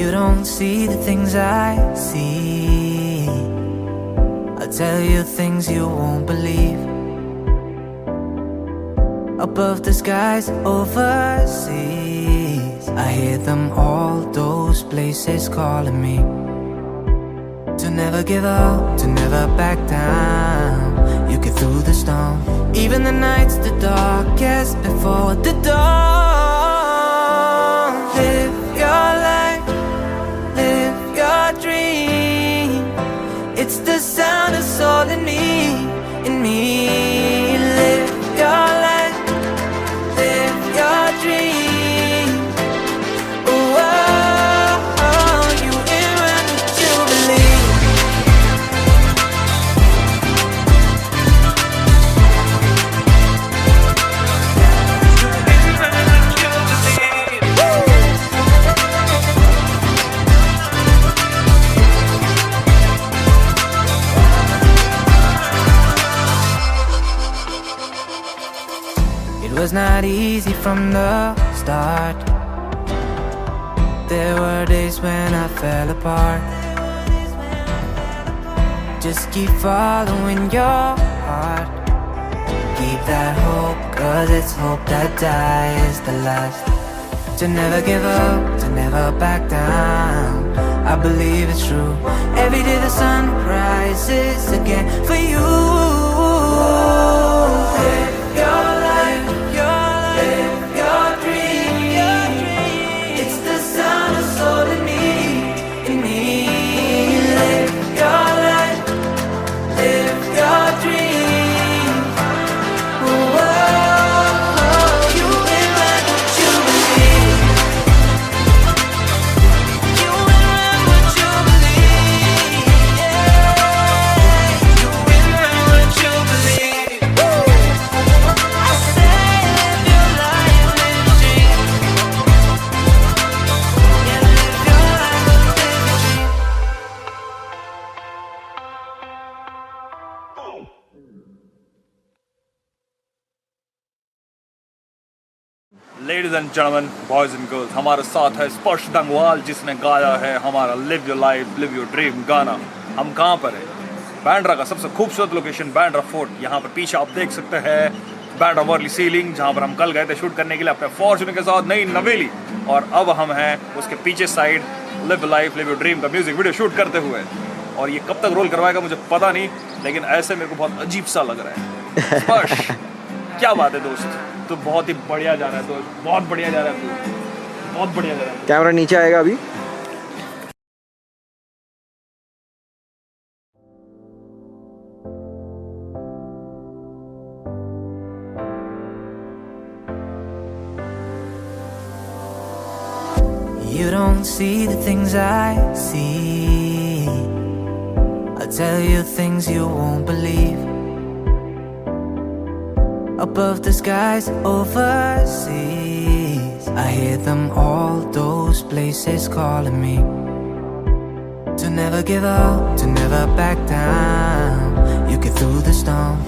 You don't see the things I see. I'll tell you things you won't believe. Above the skies overseas, I hear them all, those places calling me. To never give up, to never back down. You get through the storm, even the nights the darkest before the dawn. Live your life, live your dream. It's the sound that's all in me, in me. Live your life, live your dream. Oh, oh, oh, you in what you believe. It was not easy from the start. There were days when I fell apart. Just keep following your heart. Keep that hope, 'cause it's hope that dies the last. To never give up, to never back down. I believe it's true. Every day the sun rises again for you. Live your life, live your dream. It's the sound that's all in me, in me. Live your life, live your dream. Oh, oh, oh, you in what you believe. You in what you believe. Yeah. You in what you believe. I say live your life, live your dream. Yeah, live your life, live your dream. Ladies and gentleman, boys and girls, हमारे साथ है स्पर्श दंगवाल, जिसने गाया है हमारा live your life live your dream गाना। हम कहाँ पर है? बांद्रा का सबसे खूबसूरत लोकेशन बांद्रा फोर्ट। यहाँ पर पीछे आप देख सकते हैं बांद्रा वर्ली सीलिंग, जहाँ पर हम कल गए थे शूट करने के लिए अपने फॉर्च्यूनर के साथ नई नवेली। और अब हम हैं उसके पीछे side live your life live your dream का म्यूजिक वीडियो शूट करते हुए। और ये कब तक रोल करवाएगा मुझे पता नहीं, लेकिन ऐसे मेरे को बहुत अजीब सा लग रहा है। स्पर्श, क्या बात है दोस्त, तो बहुत ही बढ़िया जा रहा है दोस्त, बहुत बढ़िया जा रहा है तू, बहुत बढ़िया जा रहा है। कैमरा नीचे आएगा अभी। You don't see the things I see. I'll tell you things you won't believe. Above the skies overseas, I hear them all, those places calling me. To never give up, to never back down. You get through the storm,